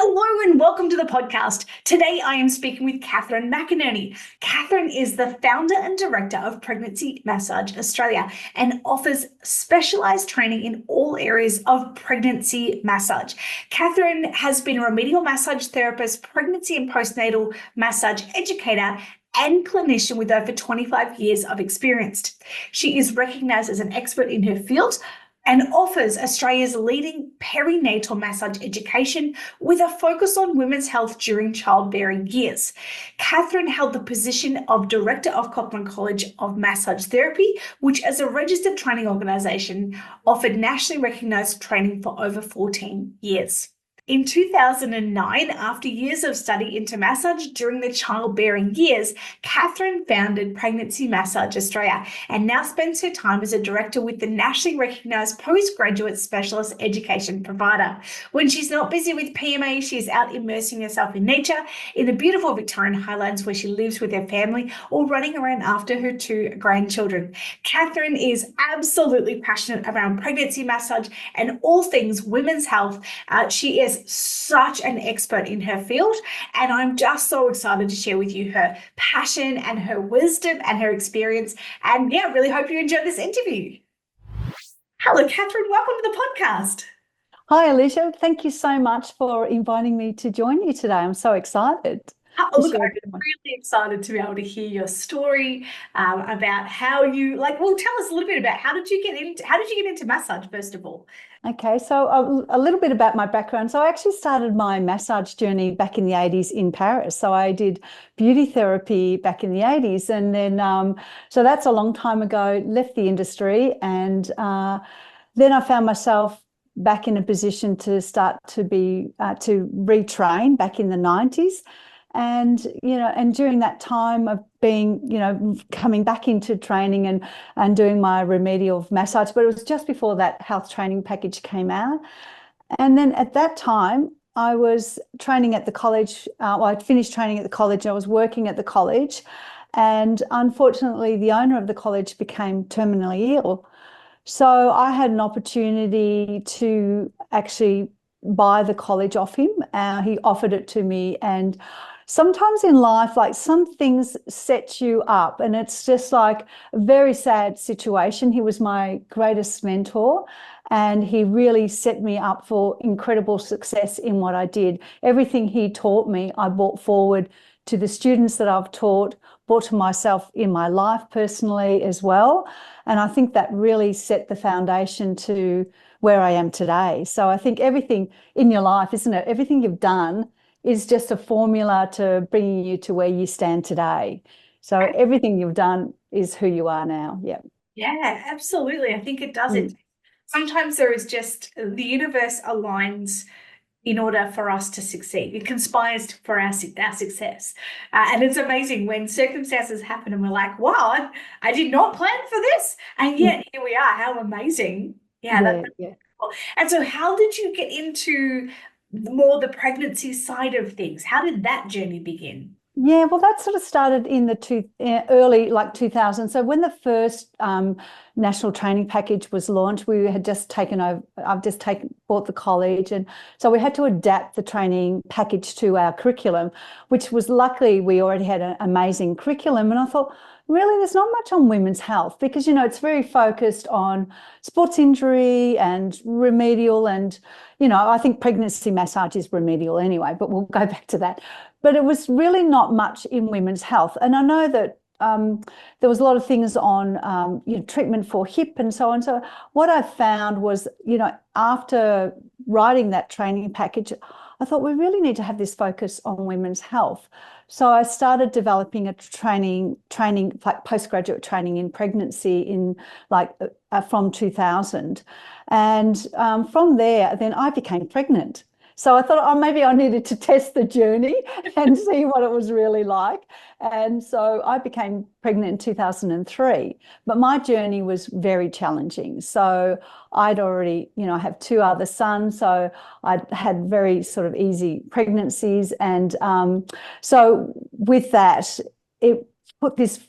Hello and welcome to the podcast. Today I am speaking with Catherine McInerney. Catherine is the founder and director of Pregnancy Massage Australia and offers specialised training in all areas of pregnancy massage. Catherine has been a remedial massage therapist, pregnancy and postnatal massage educator, and clinician with over 25 years of experience. She is recognised as an expert in her field and offers Australia's leading perinatal massage education with a focus on women's health during childbearing years. Catherine held the position of Director of Cochrane College of Massage Therapy, which as a registered training organisation offered nationally recognised training for over 14 years. In 2009, after years of study into massage during the childbearing years, Catherine founded Pregnancy Massage Australia and now spends her time as a director with the nationally recognised postgraduate specialist education provider. When she's not busy with PMA, she's out immersing herself in nature in the beautiful Victorian Highlands where she lives with her family or running around after her two grandchildren. Catherine is absolutely passionate around pregnancy massage and all things women's health. She is such an expert in her field, and I'm just so excited to share with you her passion and her wisdom and her experience. And yeah, really hope you enjoy this interview. Hello, Catherine. Welcome to the podcast. Hi, Alicia. Thank you so much for inviting me to join you today. I'm so excited. Look, I'm really excited to be able to hear your story about how you tell us a little bit about how did you get into massage, first of all? Okay, so a little bit about my background. So I actually started my massage journey back in the 80s in Paris. So I did beauty therapy back in the 80s. And then, so that's a long time ago, left the industry. And then I found myself back in a position to start to retrain back in the 90s. And, and during that time of being, coming back into training and doing my remedial massage, but it was just before that health training package came out. And then at that time, I was training at the college. I'd finished training at the college. I was working at the college. And unfortunately, the owner of the college became terminally ill. So I had an opportunity to actually buy the college off him. He offered it to me, and sometimes in life, like some things set you up, and it's just like a very sad situation. He was my greatest mentor, and he really set me up for incredible success in what I did. Everything he taught me, I brought forward to the students that I've taught, brought to myself in my life personally as well. And I think that really set the foundation to where I am today. So I think everything in your life, isn't it? Everything you've done is just a formula to bringing you to where you stand today. So everything you've done is who you are now. Yeah. Yeah, absolutely. I think it does it. Sometimes there is just the universe aligns in order for us to succeed. It conspires for our success. And it's amazing when circumstances happen and we're like, wow, I did not plan for this. And yet here we are. How amazing. Yeah, that's cool. And so how did you get into more the pregnancy side of things? How did that journey begin? Yeah, well, that sort of started in the early 2000. So when the first national training package was launched, we had just taken over. Bought the college, and so we had to adapt the training package to our curriculum, which was luckily we already had an amazing curriculum. And I thought, really, there's not much on women's health because it's very focused on sports injury and remedial, and I think pregnancy massage is remedial anyway. But we'll go back to that. But it was really not much in women's health. And I know that there was a lot of things on treatment for hip and so on. So what I found was, after writing that training package, I thought we really need to have this focus on women's health. So I started developing a training like postgraduate training in pregnancy from 2000. And from there, then I became pregnant. So I thought, maybe I needed to test the journey and see what it was really like. And so I became pregnant in 2003, but my journey was very challenging. So I'd already, I have two other sons, so I'd had very sort of easy pregnancies. And so with that, it put this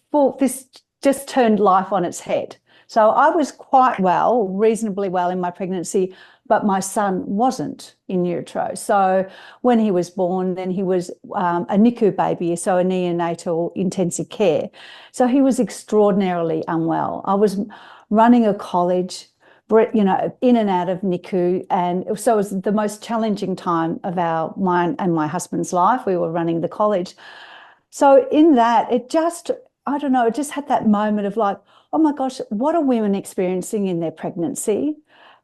just turned life on its head. So I was quite well, reasonably well in my pregnancy, but my son wasn't in utero. So when he was born, then he was a NICU baby, so a neonatal intensive care. So he was extraordinarily unwell. I was running a college, you know, in and out of NICU. And so it was the most challenging time of mine and my husband's life. We were running the college. So in that, I don't know, it just had that moment of like, oh my gosh, what are women experiencing in their pregnancy?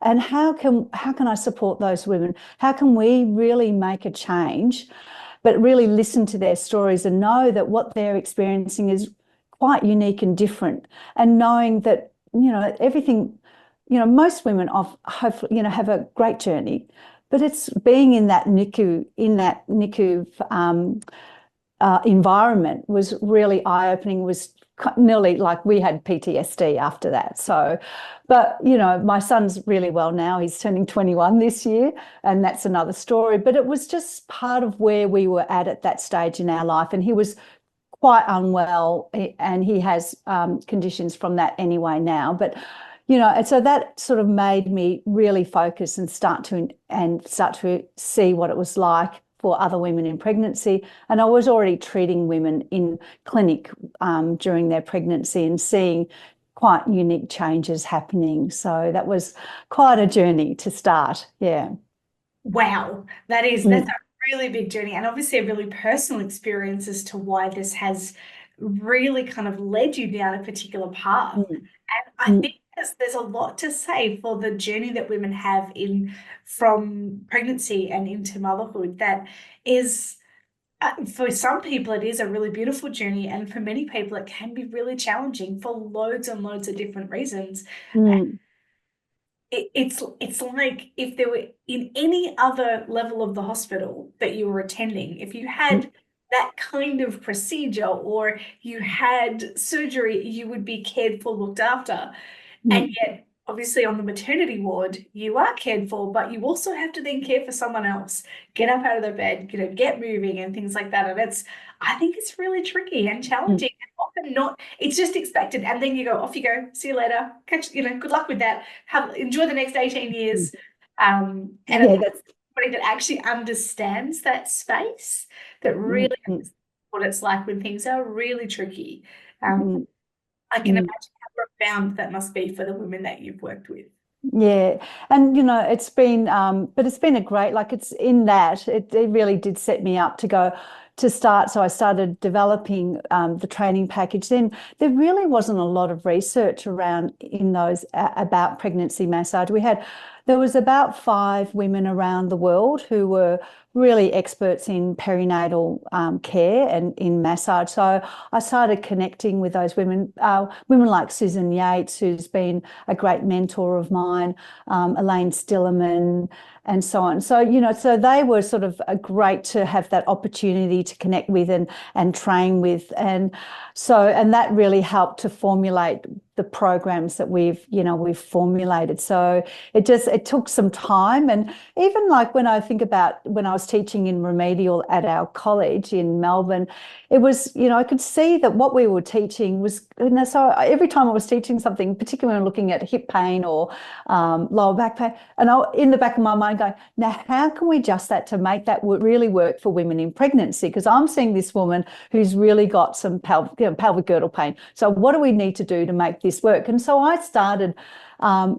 And how can I support those women? How can we really make a change, but really listen to their stories and know that what they're experiencing is quite unique and different, and knowing that, you know, everything, you know, most women hopefully, you know, have a great journey, but it's being in that NICU, environment was really eye-opening, was nearly like we had PTSD after that. So, but, you know, my son's really well now. He's turning 21 this year, and that's another story. But it was just part of where we were at that stage in our life. And he was quite unwell, and he has conditions from that anyway now. But, you know, and so that sort of made me really focus and start to see what it was like for other women in pregnancy. And I was already treating women in clinic during their pregnancy and seeing quite unique changes happening. So that was quite a journey to start. Yeah. Wow, that's a really big journey, and obviously a really personal experience as to why this has really kind of led you down a particular path. Mm. And I think there's a lot to say for the journey that women have from pregnancy and into motherhood that is, for some people, it is a really beautiful journey, and for many people, it can be really challenging for loads and loads of different reasons. Mm. It's like if there were in any other level of the hospital that you were attending, if you had that kind of procedure or you had surgery, you would be cared for, looked after. And yet, obviously, on the maternity ward, you are cared for, but you also have to then care for someone else, get up out of the bed, you know, get moving and things like that. And I think it's really tricky and challenging, and often not, it's just expected. And then you go, off you go, see you later, good luck with that. Enjoy the next 18 years. And Yeah, it's somebody that actually understands that space, that really understands what it's like when things are really tricky. I can imagine how profound that must be for the women that you've worked with. Yeah. And, you know, it's been, but it's been a great, like it's in that, it really did set me up to start. So I started developing the training package. Then there really wasn't a lot of research around in those about pregnancy massage. There was about 5 women around the world who were really experts in perinatal care and in massage. So I started connecting with those women, women like Susan Yates, who's been a great mentor of mine, Elaine Stillerman, and so on. So, you know, so they were sort of great to have that opportunity to connect with and train with. And that really helped to formulate the programs that we've formulated. So it took some time. And even like when I think about when I was teaching in remedial at our college in Melbourne, it was, you know, I could see that what we were teaching was, you know, so every time I was teaching something, particularly when looking at hip pain or lower back pain, and in the back of my mind going, now how can we adjust that to make that really work for women in pregnancy? Because I'm seeing this woman who's really got some pelvic girdle pain. So what do we need to do to make this work? And so I started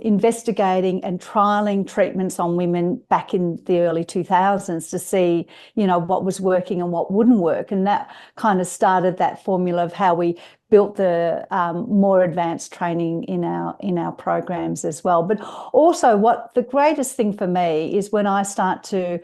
investigating and trialing treatments on women back in the early 2000s to see, you know, what was working and what wouldn't work. And that kind of started that formula of how we built the more advanced training in our programs as well. But also what the greatest thing for me is when I start to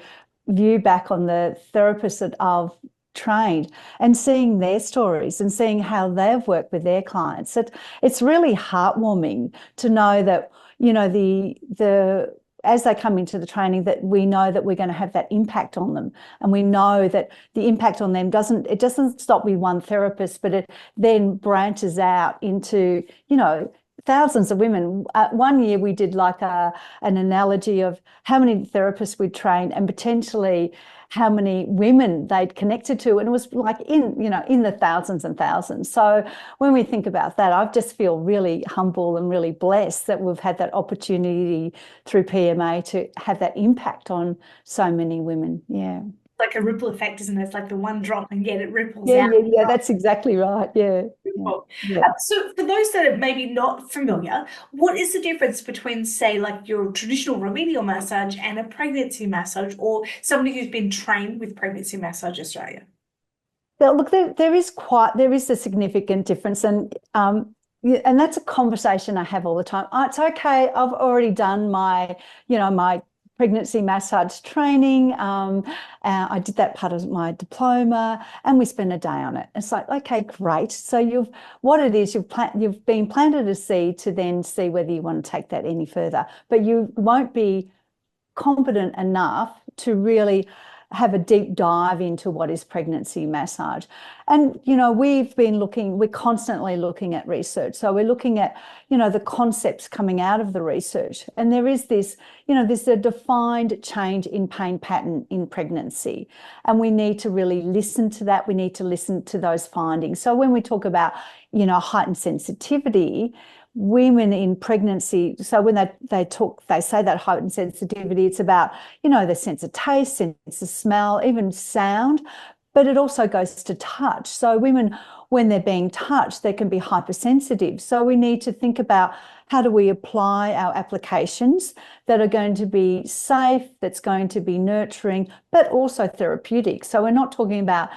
view back on the therapists that I've trained and seeing their stories and seeing how they've worked with their clients. It's really heartwarming to know that, you know, the as they come into the training, that we know that we're going to have that impact on them, and we know that the impact on them doesn't stop with one therapist, but it then branches out into, you know, thousands of women. One year we did like an analogy of how many therapists we'd trained and potentially how many women they'd connected to, and it was like in the thousands and thousands. So when we think about that, I just feel really humble and really blessed that we've had that opportunity through PMA to have that impact on so many women. Yeah. Like a ripple effect, isn't it? It's like the one drop and yet it ripples Yeah, out. yeah, that's exactly right. Yeah. Yeah. So for those that are maybe not familiar, what is the difference between, say, like your traditional remedial massage and a pregnancy massage, or somebody who's been trained with Pregnancy Massage Australia? Well, look, there is a significant difference, and that's a conversation I have all the time. Oh, it's okay. I've already done my pregnancy massage training. I did that part of my diploma, and we spent a day on it. It's like, okay, great. So you've been planted a seed to then see whether you want to take that any further, but you won't be competent enough to really have a deep dive into what is pregnancy massage. And, we're constantly looking at research. So we're looking at, the concepts coming out of the research. And there is this, there's a defined change in pain pattern in pregnancy. And we need to really listen to that. We need to listen to those findings. So when we talk about, heightened sensitivity, women in pregnancy, so when they say that heightened sensitivity, it's about, the sense of taste, sense of smell, even sound, but it also goes to touch. So women, when they're being touched, they can be hypersensitive. So we need to think about how do we apply our applications that are going to be safe, that's going to be nurturing, but also therapeutic. So I'm not talking about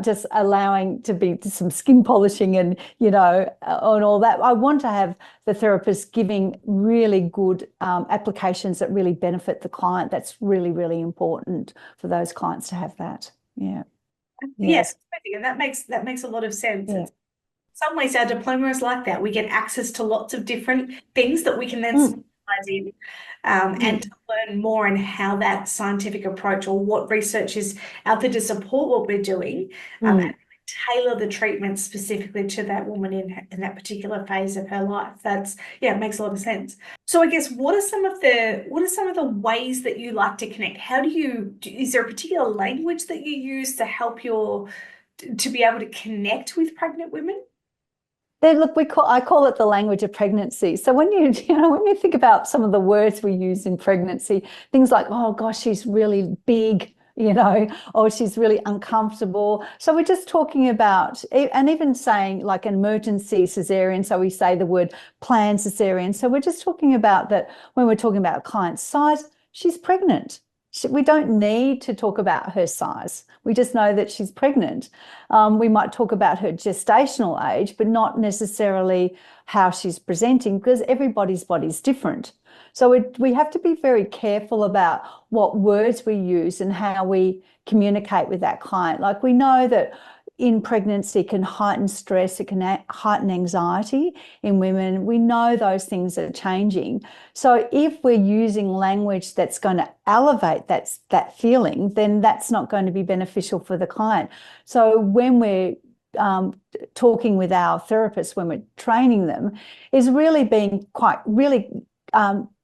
just allowing to be some skin polishing and, and all that. I want to have the therapist giving really good applications that really benefit the client. That's really, really important for those clients to have that. Yeah. Yes, and that makes a lot of sense. Yeah. In some ways, our diploma is like that. We get access to lots of different things that we can then specialize in, and to learn more in how that scientific approach or what research is out there to support what we're doing, and tailor the treatment specifically to that woman in that particular phase of her life. It makes a lot of sense. So I guess what are some of the ways that you like to connect? Is there a particular language that you use to help to be able to connect with pregnant women? Look, I call it the language of pregnancy. So when when you think about some of the words we use in pregnancy, things like, oh gosh, she's really big, or she's really uncomfortable. So we're just talking about, and even saying like an emergency cesarean. So we say the word planned cesarean. So we're just talking about that when we're talking about a client's size, she's pregnant. We don't need to talk about her size. We just know that she's pregnant. We might talk about her gestational age, but not necessarily how she's presenting, because everybody's body is different. So we have to be very careful about what words we use and how we communicate with that client. Like, we know that in pregnancy can heighten stress, it can heighten anxiety in women. We know those things are changing. So if we're using language that's going to elevate that feeling, then that's not going to be beneficial for the client. So when we're talking with our therapists, when we're training them, is really being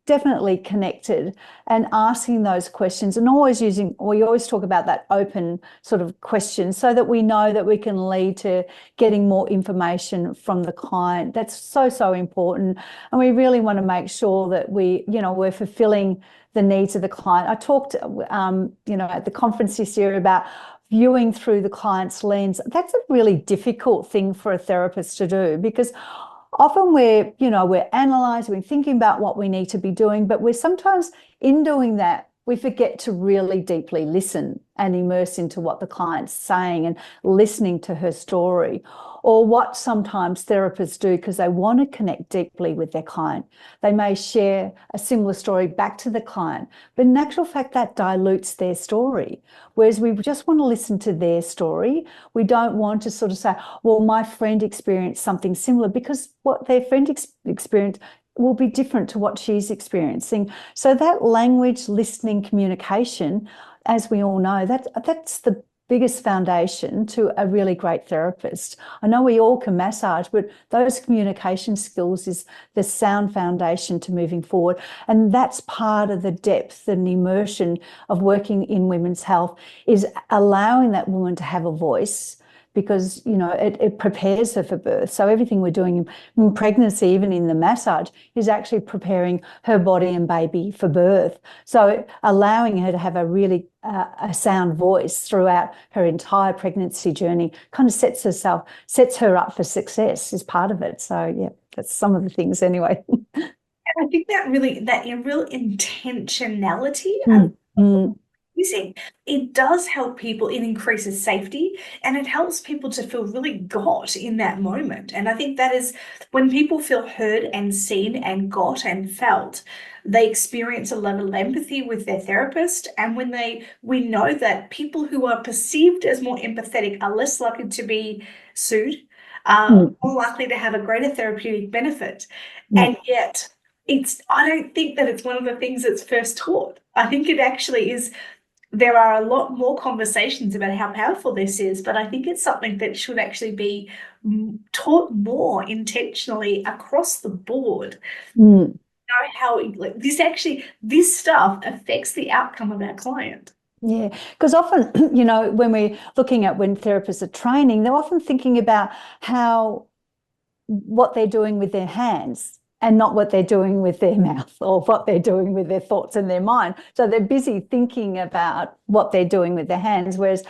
definitely connected and asking those questions, and we always talk about that open sort of question, so that we know that we can lead to getting more information from the client. That's so, so important. And we really want to make sure that we're fulfilling the needs of the client. I talked, at the conference this year about viewing through the client's lens. That's a really difficult thing for a therapist to do, because often we're analysing, we're thinking about what we need to be doing, but we're sometimes, in doing that, we forget to really deeply listen and immerse into what the client's saying and listening to her story. Or what sometimes therapists do, because they want to connect deeply with their client, they may share a similar story back to the client, but in actual fact that dilutes their story. Whereas we just want to listen to their story. We don't want to sort of say, well, my friend experienced something similar, because what their friend experienced will be different to what she's experiencing. So that language, listening, communication, as we all know, that's biggest foundation to a really great therapist. I know we all can massage, but those communication skills is the sound foundation to moving forward. And that's part of the depth and immersion of working in women's health, is allowing that woman to have a voice, because, you know, it prepares her for birth. So everything we're doing in pregnancy, even in the massage, is actually preparing her body and baby for birth. So allowing her to have a really a sound voice throughout her entire pregnancy journey kind of sets her up for success, is part of it. So yeah, that's some of the things anyway. I think that real intentionality using it does help people. It increases safety and it helps people to feel really got in that moment. And I think that is when people feel heard and seen and got and felt, they experience a level of empathy with their therapist. And when we know that people who are perceived as more empathetic are less likely to be sued, more likely to have a greater therapeutic benefit. And yet I don't think that it's one of the things that's first taught. I think it actually is. There are a lot more conversations about how powerful this is, but I think it's something that should actually be taught more intentionally across the board. Know how this stuff affects the outcome of our client. Yeah, because often, you know, when we're looking at when therapists are training, they're often thinking about what they're doing with their hands, and not what they're doing with their mouth or what they're doing with their thoughts and their mind. So they're busy thinking about what they're doing with their hands, whereas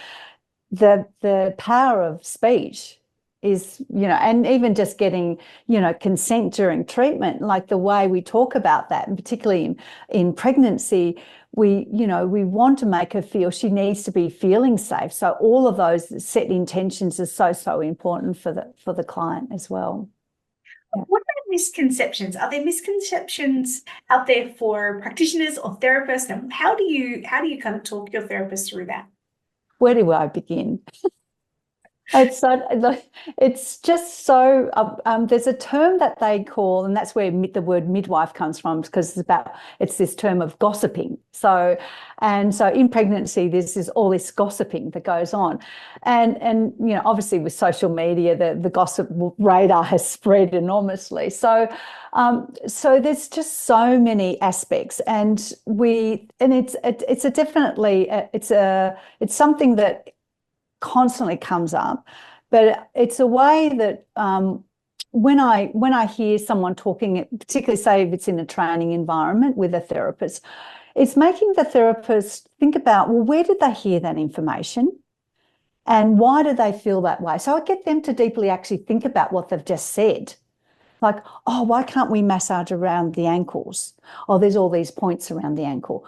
the power of speech is, you know, and even just getting, you know, consent during treatment, like the way we talk about that, and particularly in pregnancy, we want to make her feel she needs to be feeling safe. So all of those set intentions are so important for the client as well. What about misconceptions? Are there misconceptions out there for practitioners or therapists? And how do you kind of talk your therapist through that? Where do I begin? It's just so there's a term that they call, and that's where the word midwife comes from, because it's this term of gossiping. So in pregnancy, there's all this gossiping that goes on, and you know, obviously with social media, the gossip radar has spread enormously. So there's just so many aspects, and it's something that constantly comes up, but it's a way that when I hear someone talking, particularly say if it's in a training environment with a therapist, it's making the therapist think about, well, where did they hear that information and why do they feel that way? So I get them to deeply actually think about what they've just said. Like, oh, why can't we massage around the ankles? Oh, there's all these points around the ankle.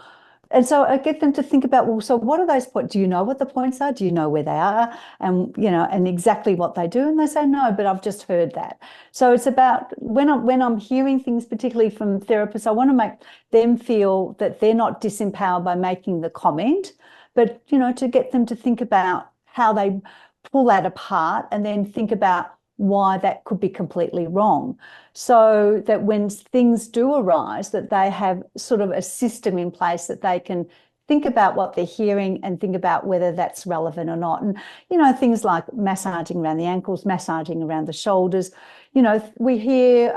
And so I get them to think about, well, so what are those points? Do you know what the points are? Do you know where they are? And, you know, and exactly what they do? And they say, no, but I've just heard that. So it's about when I'm hearing things, particularly from therapists, I want to make them feel that they're not disempowered by making the comment, but, you know, to get them to think about how they pull that apart and then think about why that could be completely wrong, so that when things do arise, that they have sort of a system in place that they can think about what they're hearing and think about whether that's relevant or not. And, you know, things like massaging around the ankles, massaging around the shoulders. You know, we hear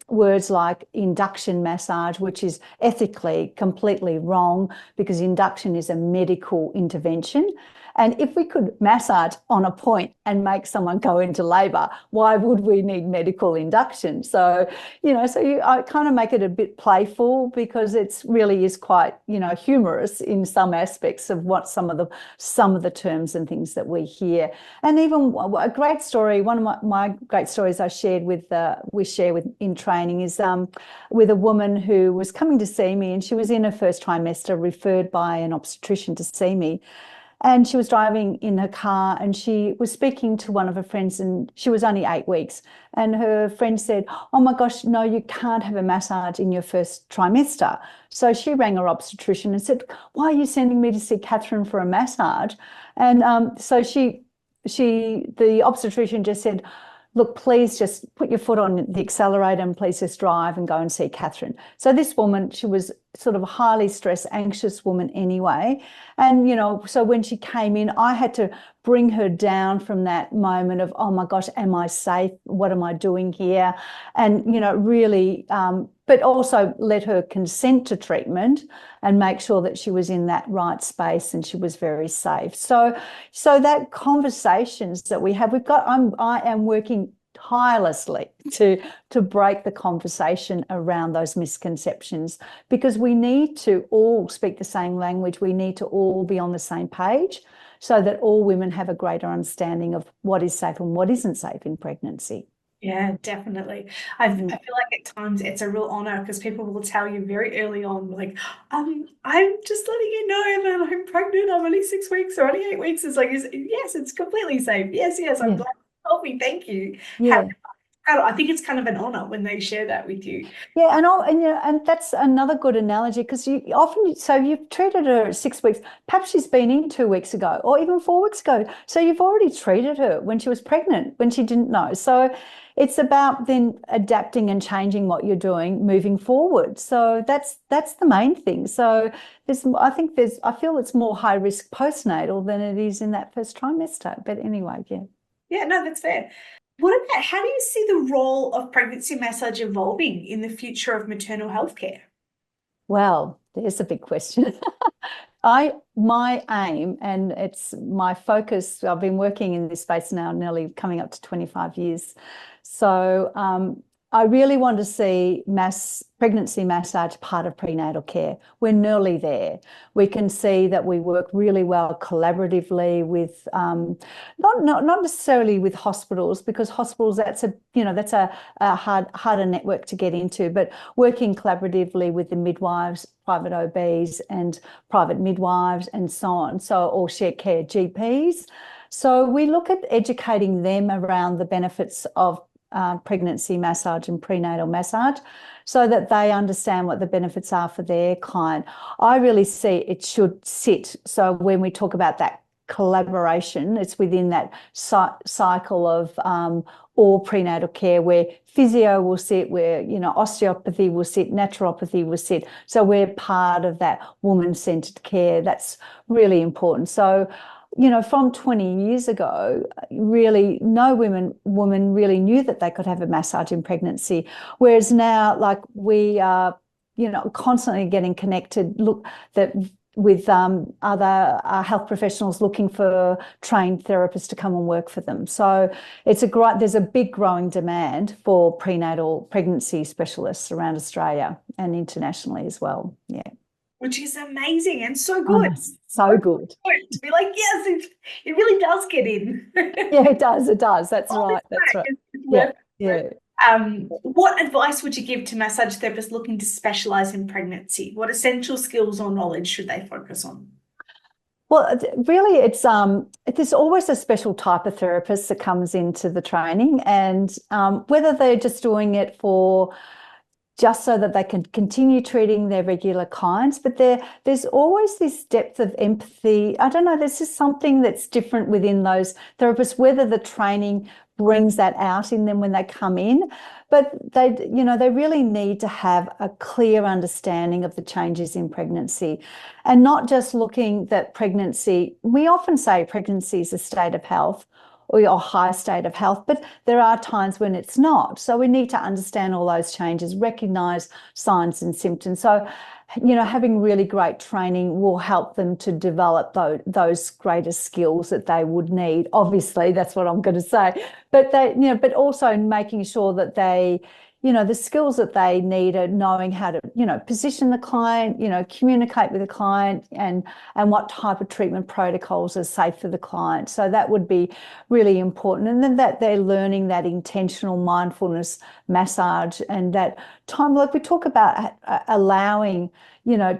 words like induction massage, which is ethically completely wrong, because induction is a medical intervention. And if we could massage on a point and make someone go into labour, why would we need medical induction? So, you know, I kind of make it a bit playful, because it's really is quite, you know, humorous in some aspects of what some of the terms and things that we hear. And even a great story, one of my great stories I shared we share in training is with a woman who was coming to see me, and she was in her first trimester, referred by an obstetrician to see me. And she was driving in her car and she was speaking to one of her friends, and she was only 8 weeks. And her friend said, oh my gosh, no, you can't have a massage in your first trimester. So she rang her obstetrician and said, why are you sending me to see Catherine for a massage? And so the obstetrician just said, look, please just put your foot on the accelerator and please just drive and go and see Catherine. So this woman, she was sort of a highly stressed, anxious woman anyway. And, so when she came in, I had to bring her down from that moment of, oh my gosh, am I safe? What am I doing here? And, really, but also let her consent to treatment and make sure that she was in that right space and she was very safe. So that conversations that we have, I am working tirelessly to break the conversation around those misconceptions, because we need to all speak the same language. We need to all be on the same page so that all women have a greater understanding of what is safe and what isn't safe in pregnancy. Yeah, definitely. I feel like at times it's a real honor because people will tell you very early on, like, I'm just letting you know that I'm pregnant. I'm only 6 weeks or only 8 weeks. It's like, yes, it's completely safe. Yes, I'm glad you told me. Thank you. Yeah. I think it's kind of an honor when they share that with you. Yeah, and that's another good analogy, because you've treated her 6 weeks. Perhaps she's been in 2 weeks ago, or even 4 weeks ago. So you've already treated her when she was pregnant, when she didn't know. So it's about then adapting and changing what you're doing moving forward. So that's the main thing. So I feel it's more high risk postnatal than it is in that first trimester. But anyway, yeah. Yeah, no, that's fair. How do you see the role of pregnancy massage evolving in the future of maternal health care? Well, there's a big question. My aim, and it's my focus, I've been working in this space now nearly coming up to 25 years. So I really want to see pregnancy massage part of prenatal care. We're nearly there. We can see that we work really well collaboratively with, not necessarily with hospitals, because hospitals, that's a harder network to get into, but working collaboratively with the midwives, private OBs and private midwives and so on. So, or shared care GPs. So we look at educating them around the benefits of pregnancy massage and prenatal massage, so that they understand what the benefits are for their client. I really see it should sit. So when we talk about that collaboration, it's within that cycle of all prenatal care, where physio will sit, where osteopathy will sit, naturopathy will sit. So we're part of that woman-centered care. That's really important. So from 20 years ago, really no woman really knew that they could have a massage in pregnancy. Whereas now, like, we are, constantly getting connected, with other health professionals looking for trained therapists to come and work for them. So there's a big growing demand for prenatal pregnancy specialists around Australia and internationally as well. Yeah. Which is amazing and so good. So good. To be like, yes, it really does get in. Yeah, it does. That's right. That's right. Yeah. What advice would you give to massage therapists looking to specialize in pregnancy? What essential skills or knowledge should they focus on? Well, really, there's always a special type of therapist that comes into the training, and whether they're just doing it just so that they can continue treating their regular clients, but there's always this depth of empathy. I don't know, there's just something that's different within those therapists, whether the training brings that out in them when they come in, but they really need to have a clear understanding of the changes in pregnancy, and not just looking that pregnancy. We often say pregnancy is a state of health, or your high state of health, but there are times when it's not. So we need to understand all those changes, recognize signs and symptoms. So, having really great training will help them to develop those greater skills that they would need. Obviously, that's what I'm going to say. But but also making sure that they, the skills that they need are knowing how to, position the client, communicate with the client, and what type of treatment protocols are safe for the client. So that would be really important. And then that they're learning that intentional mindfulness massage, and that time, like we talk about allowing,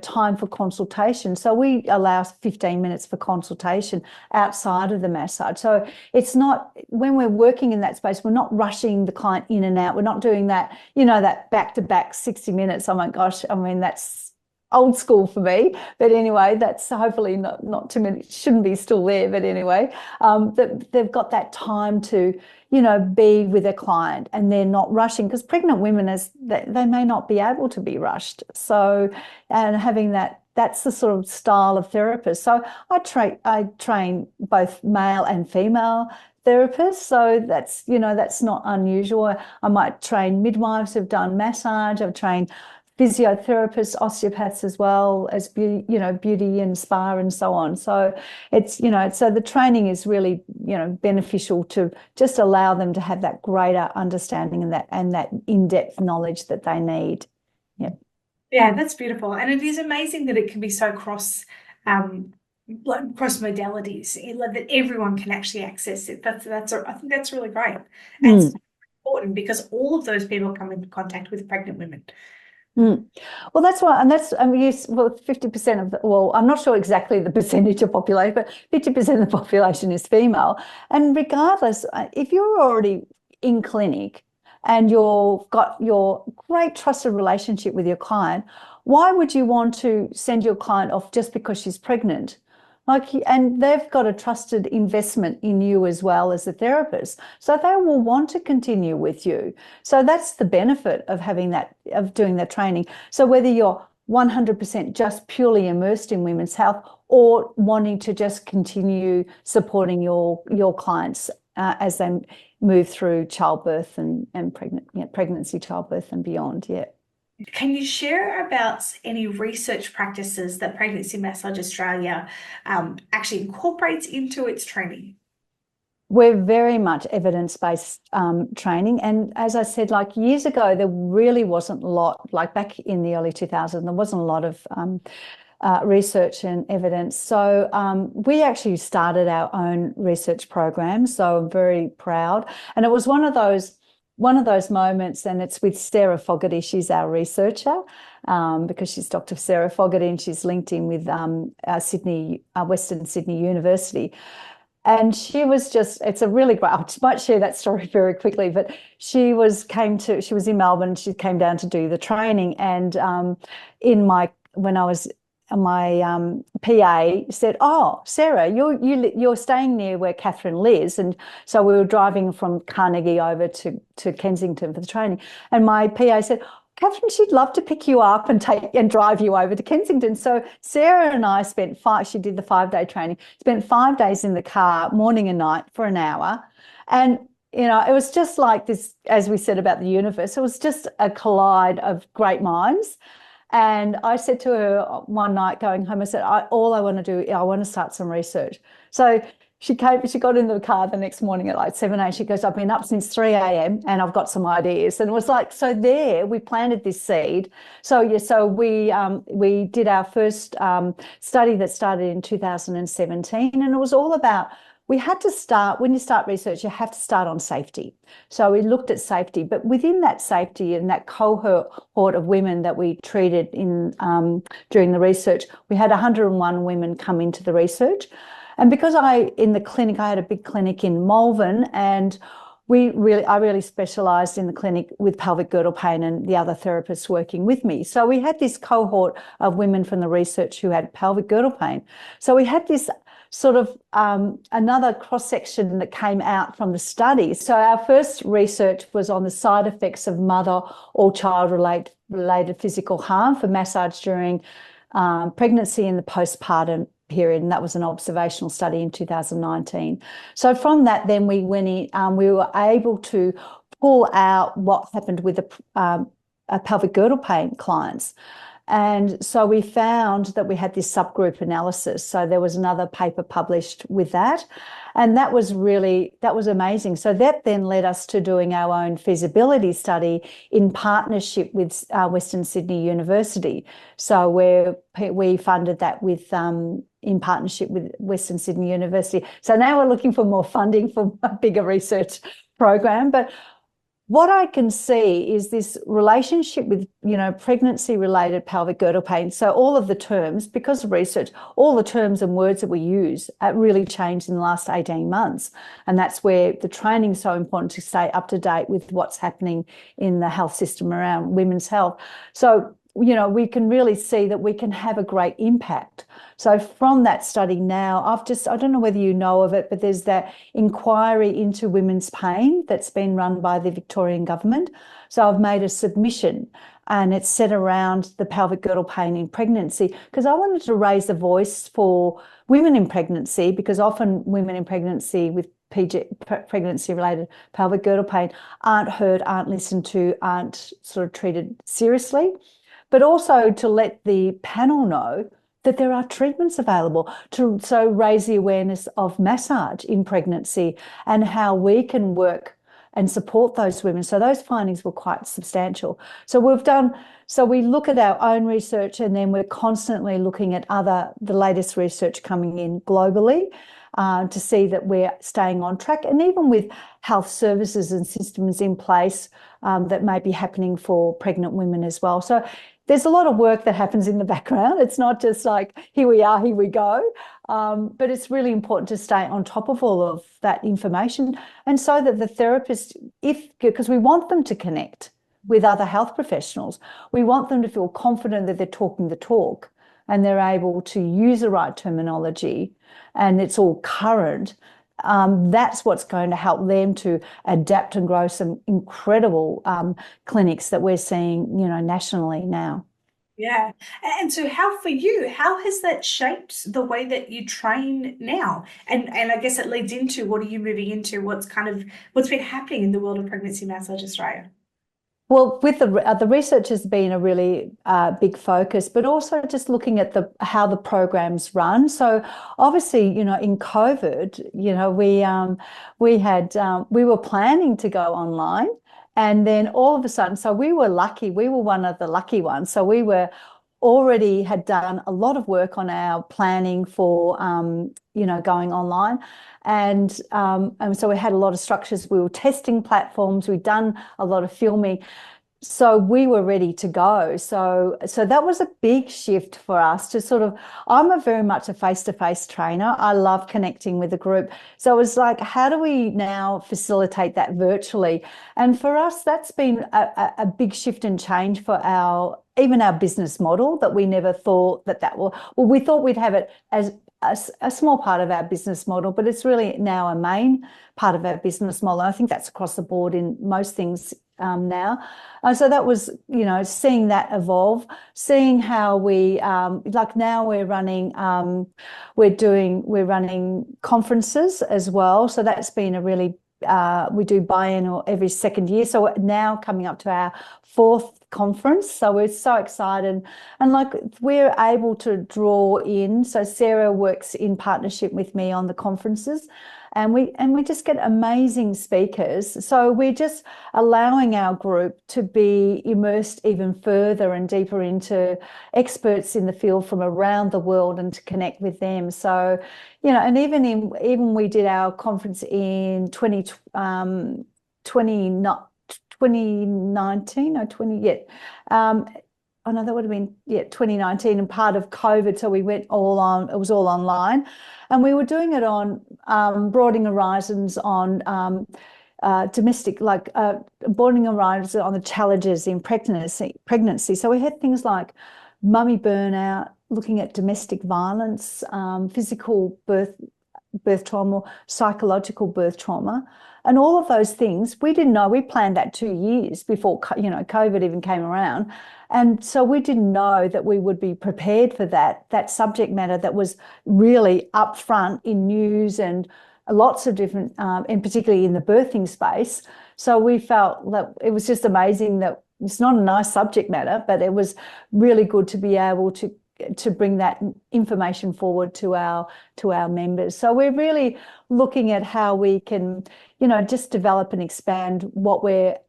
time for consultation. So we allow 15 minutes for consultation outside of the massage. So it's not, when we're working in that space, we're not rushing the client in and out. We're not doing that, that back-to-back 60 minutes. Oh my gosh, I mean, that's old school for me. But anyway, that's hopefully not too many, shouldn't be still there. But anyway, that they've got that time to, be with a client, and they're not rushing, because pregnant women, they may not be able to be rushed. So, and having that's the sort of style of therapist. So I train both male and female therapists. So that's not unusual. I might train midwives who've done massage. I've trained physiotherapists, osteopaths as well as beauty and spa and so on. So so the training is really, beneficial to just allow them to have that greater understanding and that in-depth knowledge that they need. Yeah. Yeah, that's beautiful. And it is amazing that it can be so cross modalities, that everyone can actually access it. I think that's really great. And it's important because all of those people come into contact with pregnant women. Well, that's why, and that's, 50% of I'm not sure exactly the percentage of population, but 50% of the population is female. And regardless, if you're already in clinic and you've got your great trusted relationship with your client, why would you want to send your client off just because she's pregnant? And they've got a trusted investment in you as well as a therapist. So they will want to continue with you. So that's the benefit of of doing that training. So whether you're 100% just purely immersed in women's health, or wanting to just continue supporting your clients as they move through childbirth and pregnancy, childbirth and beyond. Yeah. Can you share about any research practices that Pregnancy Massage Australia actually incorporates into its training? We're very much evidence-based training. And as I said, like years ago, there really wasn't a lot, like back in the early 2000s, there wasn't a lot of research and evidence. So we actually started our own research program. So I'm very proud. And it was one of those moments, and it's with Sarah Fogarty. She's our researcher because she's Dr. Sarah Fogarty, and she's linked in with Western Sydney University. And she was it's a really great, I might share that story very quickly, but she was in Melbourne, she came down to do the training, and my PA said, "Oh, Sarah, you're staying near where Catherine lives," and so we were driving from Carnegie over to Kensington for the training, and my PA said, "Catherine, she'd love to pick you up and drive you over to Kensington." So Sarah and I she did the 5-day training, spent 5 days in the car, morning and night for an hour, and it was just like this, as we said about the universe. It was just a collide of great minds. And I said to her one night going home, I said, all I want to do, I want to start some research. So she got into the car the next morning at like 7 a.m. She goes, "I've been up since 3 a.m. and I've got some ideas." And it was like, so there we planted this seed. So we did our first study that started in 2017, and it was all about, we had to start, when you start research, you have to start on safety. So we looked at safety, but within that safety and that cohort of women that we treated during the research, we had 101 women come into the research. And because I had a big clinic in Malvern, and I really specialised in the clinic with pelvic girdle pain and the other therapists working with me. So we had this cohort of women from the research who had pelvic girdle pain. So we had this sort of another cross-section that came out from the study. So our first research was on the side effects of mother or child-related physical harm for massage during pregnancy and the postpartum period, and that was an observational study in 2019. So from that, then we went in, we were able to pull out what happened with the pelvic girdle pain clients. And so we found that we had this subgroup analysis. So there was another paper published with that. And that was amazing. So that then led us to doing our own feasibility study in partnership with Western Sydney University. So we funded that in partnership with Western Sydney University. So now we're looking for more funding for a bigger research program. But what I can see is this relationship with, pregnancy-related pelvic girdle pain. So all of the terms, because of research, all the terms and words that we use really changed in the last 18 months. And that's where the training is so important, to stay up to date with what's happening in the health system around women's health. So we can really see that we can have a great impact. So from that study now, I don't know whether you know of it, but there's that inquiry into women's pain that's been run by the Victorian government. So I've made a submission, and it's set around the pelvic girdle pain in pregnancy, because I wanted to raise the voice for women in pregnancy, because often women in pregnancy with pregnancy-related pelvic girdle pain aren't heard, aren't listened to, aren't sort of treated seriously. But also to let the panel know that there are treatments available, so raise the awareness of massage in pregnancy and how we can work and support those women. So those findings were quite substantial. So we look at our own research, and then we're constantly looking at the latest research coming in globally, to see that we're staying on track, and even with health services and systems in place that may be happening for pregnant women as well. So there's a lot of work that happens in the background. It's not just like, here we are, here we go. But it's really important to stay on top of all of that information, and so that the therapist, because we want them to connect with other health professionals, we want them to feel confident that they're talking the talk and they're able to use the right terminology and it's all current. That's what's going to help them to adapt and grow some incredible clinics that we're seeing, nationally now. Yeah. And so how has that shaped the way that you train now? And I guess it leads into, what are you moving into? What's been happening in the world of Pregnancy Massage Australia? Well, with the research has been a really big focus, but also just looking at how the programs run. So obviously, in COVID, we were planning to go online, and then all of a sudden, so we were lucky. We were one of the lucky ones. So we already had done a lot of work on our planning for going online. And so we had a lot of structures. We were testing platforms. We'd done a lot of filming. So we were ready to go. So that was a big shift for us to I'm very much a face-to-face trainer. I love connecting with the group. So it was like, how do we now facilitate that virtually? And for us, that's been a big shift and change for even our business model, that we never thought we thought we'd have it as a small part of our business model, but it's really now a main part of our business model. I think that's across the board in most things now. So that was, seeing that evolve, seeing how we, now we're running conferences as well. So that's been a really, we do biennial every second year. So now coming up to our fourth conference. So we're so excited, and we're able to draw in. So Sarah works in partnership with me on the conferences, and we just get amazing speakers. So we're just allowing our group to be immersed even further and deeper into experts in the field from around the world, and to connect with them. So, and even we did our conference in 2019 or 20, yeah. Oh no, that would have been 2019, and part of COVID. So we went it was all online, and we were doing it on broadening horizons on domestic, broadening horizons on the challenges in pregnancy. So we had things like mummy burnout, looking at domestic violence, physical birth trauma, psychological birth trauma. And all of those things, we didn't know. We planned that 2 years before, COVID even came around. And so we didn't know that we would be prepared for that subject matter that was really upfront in news and lots of different, and particularly in the birthing space. So we felt that it was just amazing that it's not a nice subject matter, but it was really good to be able to bring that information forward to our members. So we're really looking at how we can, just develop and expand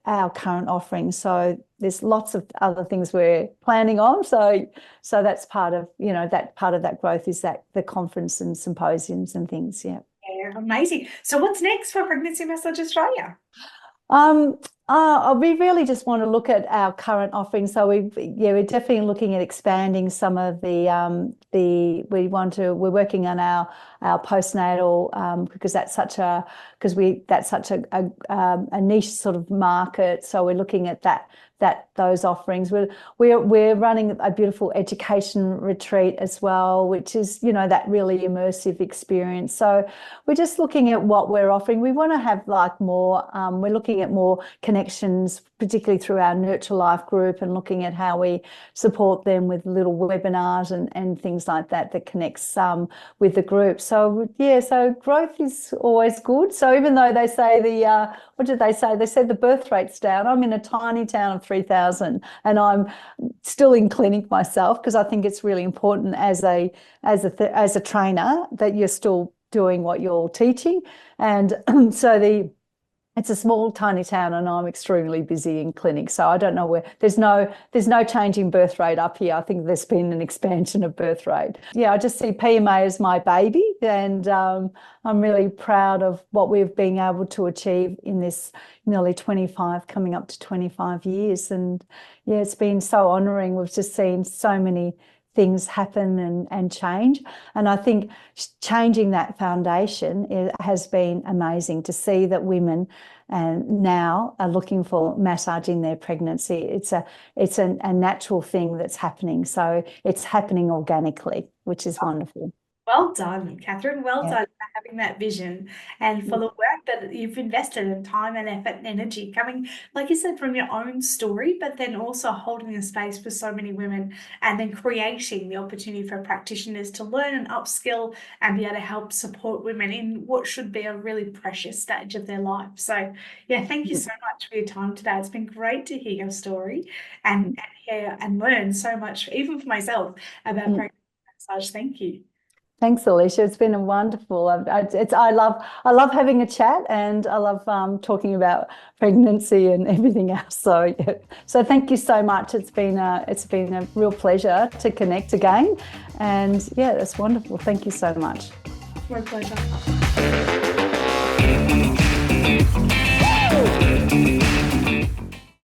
our current offerings. So there's lots of other things we're planning on. So that's part of, that growth is that the conference and symposiums and things. Yeah. Yeah, amazing. So what's next for Pregnancy Massage Australia? We really just want to look at our current offerings. So we're definitely looking at expanding some of we're working on our postnatal, because that's such a niche sort of market. So we're looking at that those offerings. We're running a beautiful education retreat as well, which is, you know, that really immersive experience. So we're just looking at what we're offering. We want to have like more, we're looking at more connections, particularly through our Nurture Life group, and looking at how we support them with little webinars and things like that connects with the group. So yeah, so growth is always good. So even though they say what did they say? They said the birth rate's down. I'm in a tiny town of 3,000 and I'm still in clinic myself, because I think it's really important as a trainer that you're still doing what you're teaching. And so it's a small, tiny town, and I'm extremely busy in clinic. So I don't know where there's no change in birth rate up here. I think there's been an expansion of birth rate. Yeah, I just see PMA as my baby, and I'm really proud of what we've been able to achieve in this nearly 25, coming up to 25 years. And yeah, it's been so honouring. We've just seen so many things happen and change. And I think changing that foundation has been amazing to see that women now are looking for massage in their pregnancy. It's a natural thing that's happening. So it's happening organically, which is wonderful. Well done, Catherine. Well Yeah. done for having that vision and for the work that you've invested in time and effort and energy coming, like you said, from your own story, but then also holding the space for so many women and then creating the opportunity for practitioners to learn and upskill and be able to help support women in what should be a really precious stage of their life. So yeah, thank you so much for your time today. It's been great to hear your story and hear and learn so much, even for myself, about pregnancy massage. Thank you. Thanks, Alicia. It's been a wonderful. I love having a chat, and I love talking about pregnancy and everything else. So yeah. So thank you so much. It's been a real pleasure to connect again, and yeah, that's wonderful. Thank you so much. My pleasure.